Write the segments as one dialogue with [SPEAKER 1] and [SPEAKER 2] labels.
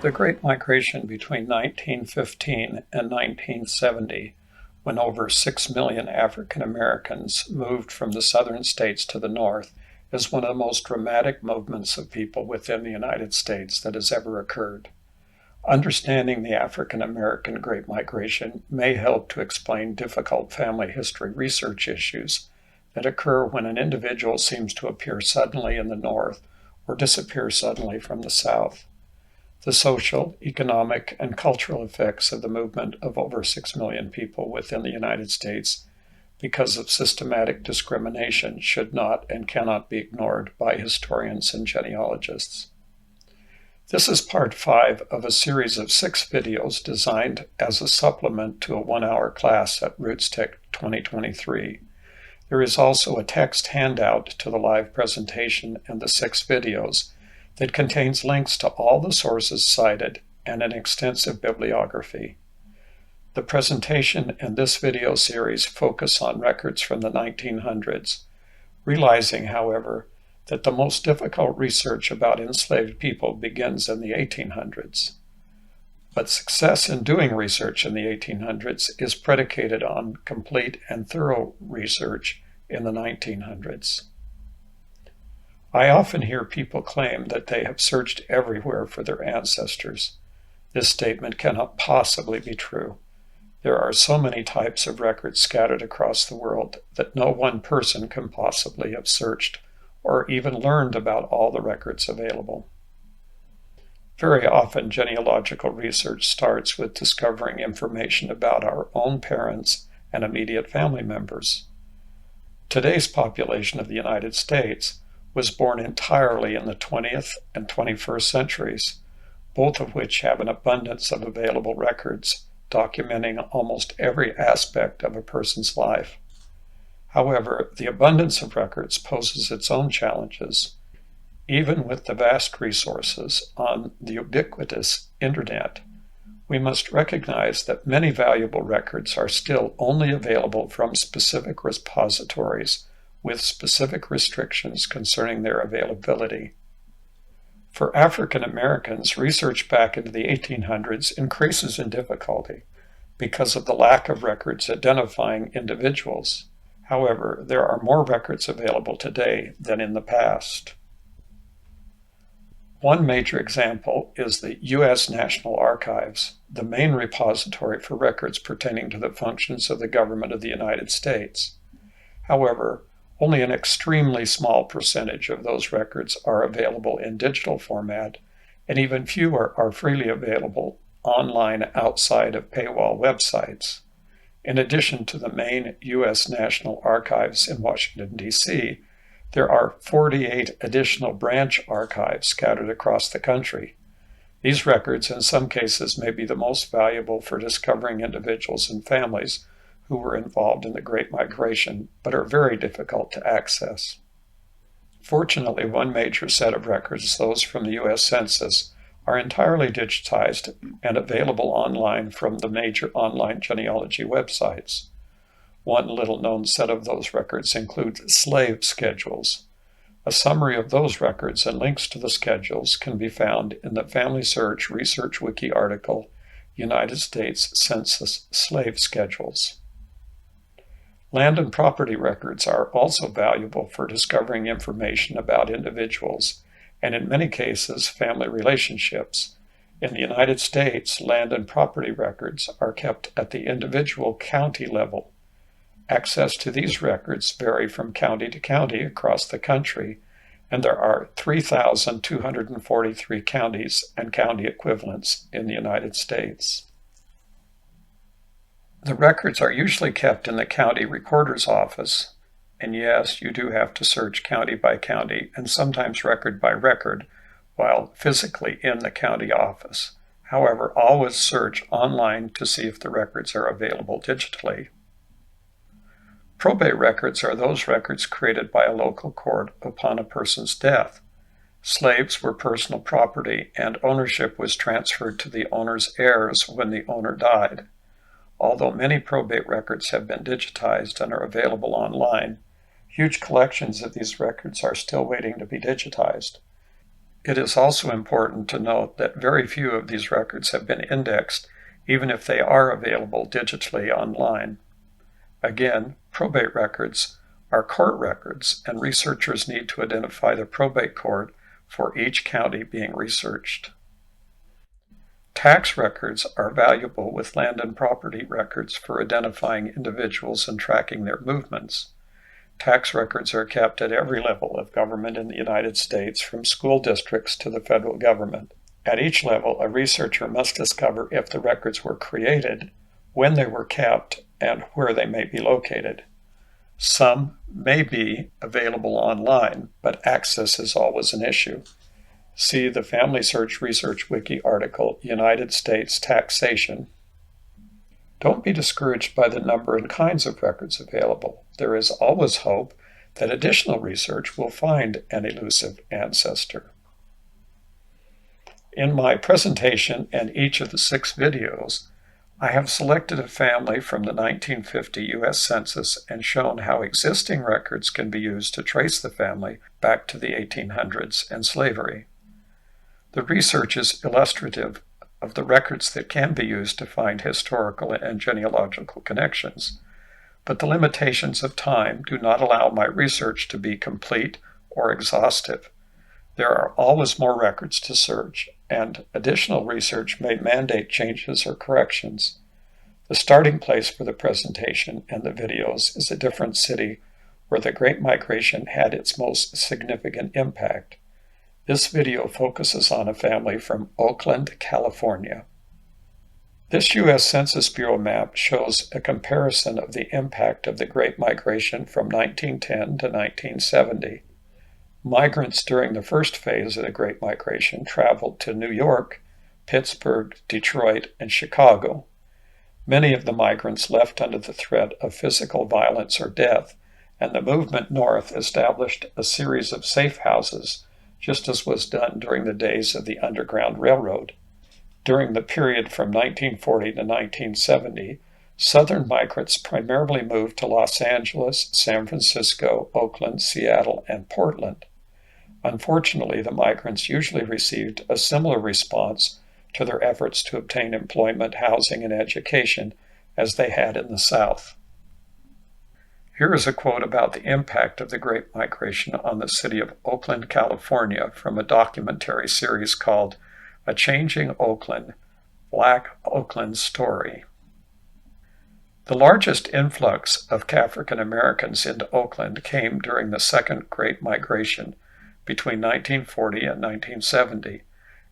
[SPEAKER 1] The Great Migration between 1915 and 1970, when over 6 million African Americans moved from the southern states to the north, is one of the most dramatic movements of people within the United States that has ever occurred. Understanding the African American Great Migration may help to explain difficult family history research issues that occur when an individual seems to appear suddenly in the north or disappear suddenly from the south. The social, economic, and cultural effects of the movement of over 6 million people within the United States because of systematic discrimination should not and cannot be ignored by historians and genealogists. This is part 5 of a series of 6 videos designed as a supplement to a 1-hour class at RootsTech 2023. There is also a text handout to the live presentation and the 6 videos that contains links to all the sources cited and an extensive bibliography. The presentation and this video series focus on records from the 1900s, realizing, however, that the most difficult research about enslaved people begins in the 1800s. But success in doing research in the 1800s is predicated on complete and thorough research in the 1900s. I often hear people claim that they have searched everywhere for their ancestors. This statement cannot possibly be true. There are so many types of records scattered across the world that no one person can possibly have searched or even learned about all the records available. Very often, genealogical research starts with discovering information about our own parents and immediate family members. Today's population of the United States was born entirely in the 20th and 21st centuries, both of which have an abundance of available records documenting almost every aspect of a person's life. However, the abundance of records poses its own challenges. Even with the vast resources on the ubiquitous internet, we must recognize that many valuable records are still only available from specific repositories with specific restrictions concerning their availability. For African Americans, research back into the 1800s increases in difficulty because of the lack of records identifying individuals. However, there are more records available today than in the past. One major example is the U.S. National Archives, the main repository for records pertaining to the functions of the government of the United States. However, only an extremely small percentage of those records are available in digital format, and even fewer are freely available online outside of paywall websites. In addition to the main U.S. National Archives in Washington, D.C., there are 48 additional branch archives scattered across the country. These records, in some cases, may be the most valuable for discovering individuals and families who were involved in the Great Migration, but are very difficult to access. Fortunately, one major set of records, those from the U.S. Census, are entirely digitized and available online from the major online genealogy websites. One little-known set of those records includes slave schedules. A summary of those records and links to the schedules can be found in the Family Search Research Wiki article, United States Census Slave Schedules. Land and property records are also valuable for discovering information about individuals and, in many cases, family relationships. In the United States, land and property records are kept at the individual county level. Access to these records vary from county to county across the country, and there are 3,243 counties and county equivalents in the United States. The records are usually kept in the county recorder's office, and yes, you do have to search county by county and sometimes record by record while physically in the county office. However, always search online to see if the records are available digitally. Probate records are those records created by a local court upon a person's death. Slaves were personal property, and ownership was transferred to the owner's heirs when the owner died. Although many probate records have been digitized and are available online, huge collections of these records are still waiting to be digitized. It is also important to note that very few of these records have been indexed, even if they are available digitally online. Again, probate records are court records, and researchers need to identify the probate court for each county being researched. Tax records are valuable with land and property records for identifying individuals and tracking their movements. Tax records are kept at every level of government in the United States, from school districts to the federal government. At each level, a researcher must discover if the records were created, when they were kept, and where they may be located. Some may be available online, but access is always an issue. See the Family Search Research Wiki article, United States Taxation. Don't be discouraged by the number and kinds of records available. There is always hope that additional research will find an elusive ancestor. In my presentation and each of the 6 videos, I have selected a family from the 1950 U.S. Census and shown how existing records can be used to trace the family back to the 1800s and slavery. The research is illustrative of the records that can be used to find historical and genealogical connections, but the limitations of time do not allow my research to be complete or exhaustive. There are always more records to search, and additional research may mandate changes or corrections. The starting place for the presentation and the videos is a different city where the Great Migration had its most significant impact. This video focuses on a family from Oakland, California. This U.S. Census Bureau map shows a comparison of the impact of the Great Migration from 1910 to 1970. Migrants during the first phase of the Great Migration traveled to New York, Pittsburgh, Detroit, and Chicago. Many of the migrants left under the threat of physical violence or death, and the movement north established a series of safe houses, just as was done during the days of the Underground Railroad. During the period from 1940 to 1970, Southern migrants primarily moved to Los Angeles, San Francisco, Oakland, Seattle, and Portland. Unfortunately, the migrants usually received a similar response to their efforts to obtain employment, housing, and education as they had in the South. Here is a quote about the impact of the Great Migration on the city of Oakland, California, from a documentary series called A Changing Oakland, Black Oakland's Story. The largest influx of African Americans into Oakland came during the Second Great Migration between 1940 and 1970.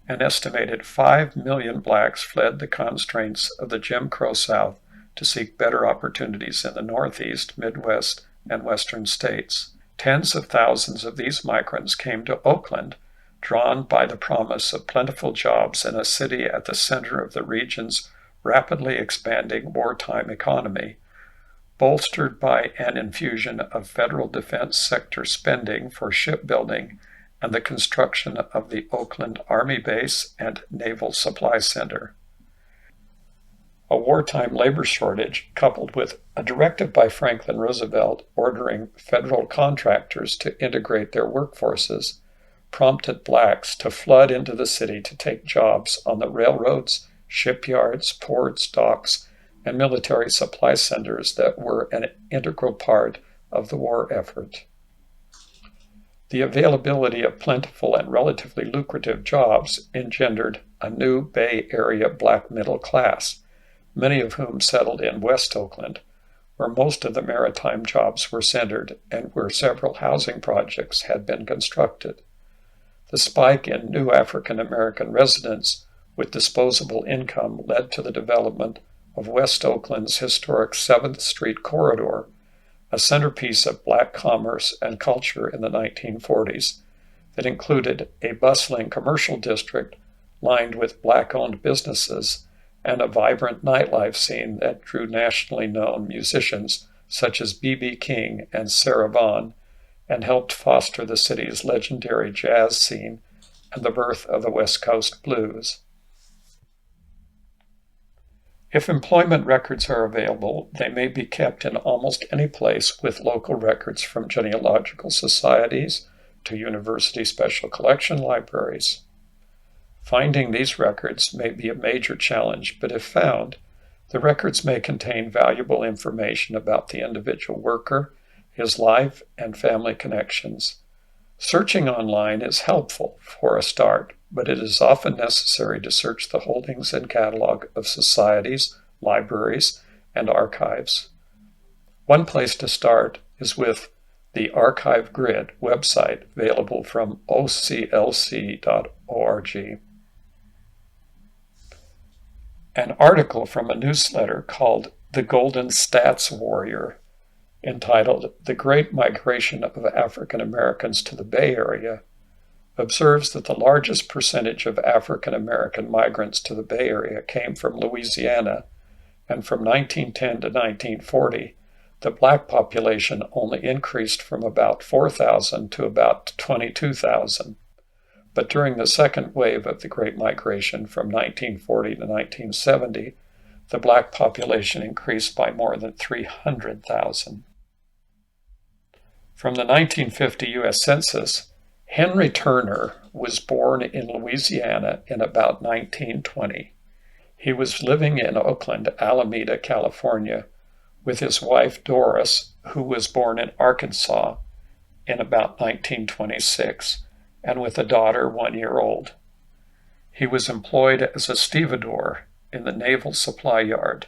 [SPEAKER 1] An estimated 5 million blacks fled the constraints of the Jim Crow South to seek better opportunities in the Northeast, Midwest, and Western states. Tens of thousands of these migrants came to Oakland, drawn by the promise of plentiful jobs in a city at the center of the region's rapidly expanding wartime economy, bolstered by an infusion of federal defense sector spending for shipbuilding and the construction of the Oakland Army Base and Naval Supply Center. A wartime labor shortage, coupled with a directive by Franklin Roosevelt ordering federal contractors to integrate their workforces, prompted blacks to flood into the city to take jobs on the railroads, shipyards, ports, docks, and military supply centers that were an integral part of the war effort. The availability of plentiful and relatively lucrative jobs engendered a new Bay Area black middle class, many of whom settled in West Oakland, where most of the maritime jobs were centered and where several housing projects had been constructed. The spike in new African American residents with disposable income led to the development of West Oakland's historic 7th Street corridor, a centerpiece of black commerce and culture in the 1940s that included a bustling commercial district lined with black-owned businesses and a vibrant nightlife scene that drew nationally known musicians such as B.B. King and Sarah Vaughan, and helped foster the city's legendary jazz scene and the birth of the West Coast blues. If employment records are available, they may be kept in almost any place with local records from genealogical societies, to university special collection libraries. Finding these records may be a major challenge, but if found, the records may contain valuable information about the individual worker, his life, and family connections. Searching online is helpful for a start, but it is often necessary to search the holdings and catalog of societies, libraries, and archives. One place to start is with the Archive Grid website available from oclc.org. An article from a newsletter called The Golden Stats Warrior, entitled The Great Migration of African Americans to the Bay Area, observes that the largest percentage of African American migrants to the Bay Area came from Louisiana, and from 1910 to 1940, the black population only increased from about 4,000 to about 22,000. But during the second wave of the Great Migration from 1940 to 1970, the black population increased by more than 300,000. From the 1950 U.S. Census, Henry Turner was born in Louisiana in about 1920. He was living in Oakland, Alameda, California, with his wife Doris, who was born in Arkansas in about 1926, and with a daughter 1 year old. He was employed as a stevedore in the Naval Supply Yard.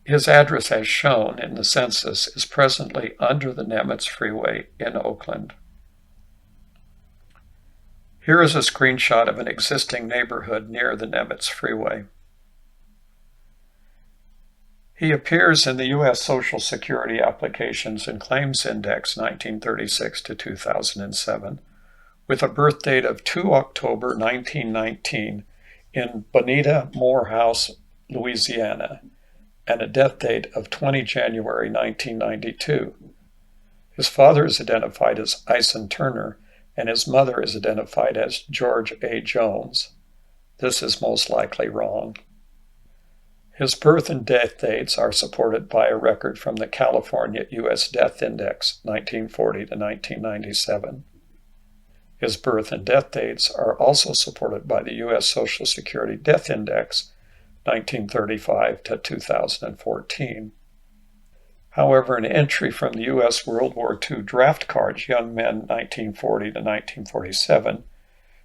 [SPEAKER 1] His address, as shown in the census, is presently under the Nemitz Freeway in Oakland. Here is a screenshot of an existing neighborhood near the Nemitz Freeway. He appears in the U.S. Social Security Applications and Claims Index 1936 to 2007 with a birth date of 2 October 1919 in Bonita Morehouse, Louisiana, and a death date of 20 January 1992. His father is identified as Ison Turner, and his mother is identified as George A. Jones. This is most likely wrong. His birth and death dates are supported by a record from the California U.S. Death Index, 1940 to 1997. His birth and death dates are also supported by the U.S. Social Security Death Index, 1935 to 2014. However, an entry from the U.S. World War II draft cards, Young Men 1940 to 1947,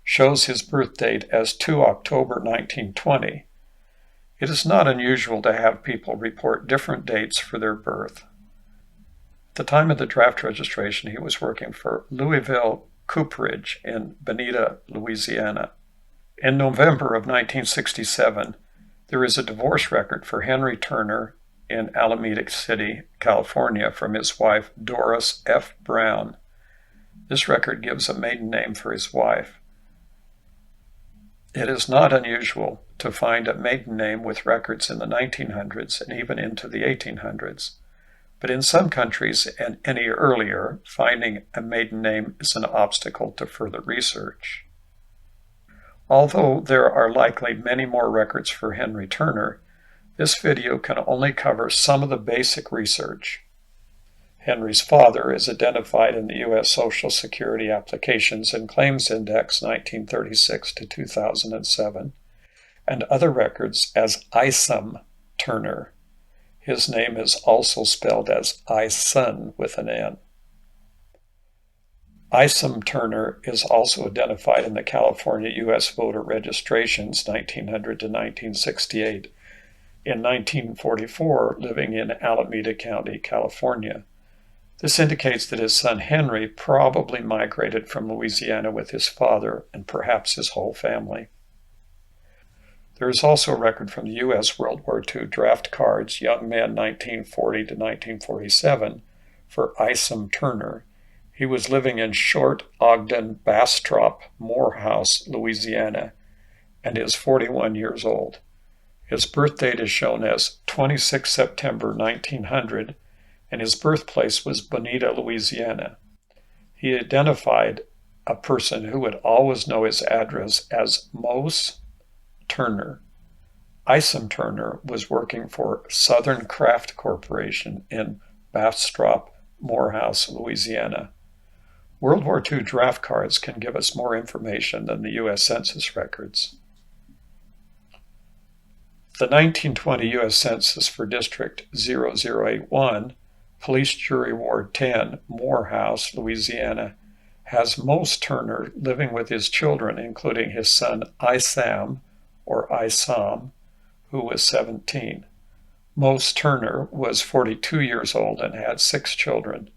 [SPEAKER 1] shows his birth date as 2 October 1920. It is not unusual to have people report different dates for their birth. At the time of the draft registration, he was working for Louisville Cooperage in Bonita, Louisiana. In November of 1967, there is a divorce record for Henry Turner in Alameda City, California, from his wife Doris F. Brown. This record gives a maiden name for his wife. It is not unusual to find a maiden name with records in the 1900s and even into the 1800s. But in some countries and any earlier, finding a maiden name is an obstacle to further research. Although there are likely many more records for Henry Turner, this video can only cover some of the basic research. Henry's father is identified in the U.S. Social Security Applications and Claims Index 1936 to 2007, and other records as Ison Turner. His name is also spelled as Ison with an N. Ison Turner is also identified in the California U.S. Voter Registrations 1900 to 1968, in 1944 living in Alameda County, California. This indicates that his son Henry probably migrated from Louisiana with his father and perhaps his whole family. There is also a record from the U.S. World War II draft cards, Young Men 1940 to 1947, for Ison Turner. He was living in Short Ogden Bastrop Morehouse, Louisiana, and is 41 years old. His birth date is shown as 26 September 1900, and his birthplace was Bonita, Louisiana. He identified a person who would always know his address as Mose Turner. Ison Turner was working for Southern Craft Corporation in Bastrop, Morehouse, Louisiana. World War II draft cards can give us more information than the U.S. Census records. The 1920 U.S. Census for District 0081, Police Jury Ward 10, Morehouse, Louisiana, has Mose Turner living with his children, including his son Isam, or Isam, who was 17. Mose Turner was 42 years old and had 6 children.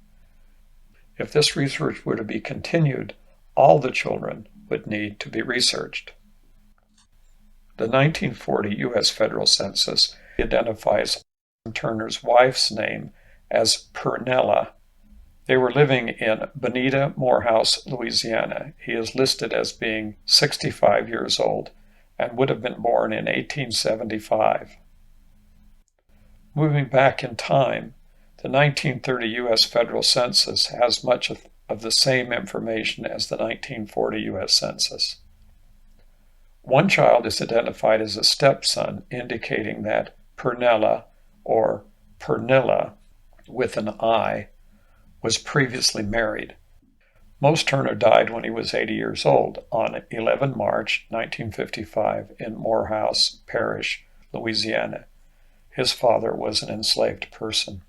[SPEAKER 1] If this research were to be continued, all the children would need to be researched. The 1940 U.S. Federal Census identifies Turner's wife's name as Pernella. They were living in Bonita, Morehouse, Louisiana. He is listed as being 65 years old and would have been born in 1875. Moving back in time, the 1930 U.S. Federal Census has much of the same information as the 1940 U.S. Census. One child is identified as a stepson, indicating that Pernella, or Pernilla with an I, was previously married. Mose Turner died when he was 80 years old on 11 March 1955 in Morehouse Parish, Louisiana. His father was an enslaved person.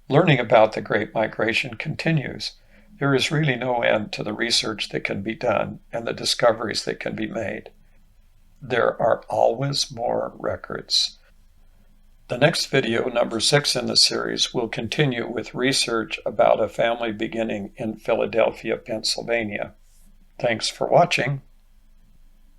[SPEAKER 1] Learning about the Great Migration continues. There is really no end to the research that can be done and the discoveries that can be made. There are always more records. The next video, number 6 in the series, will continue with research about a family beginning in Philadelphia, Pennsylvania. Thanks for watching.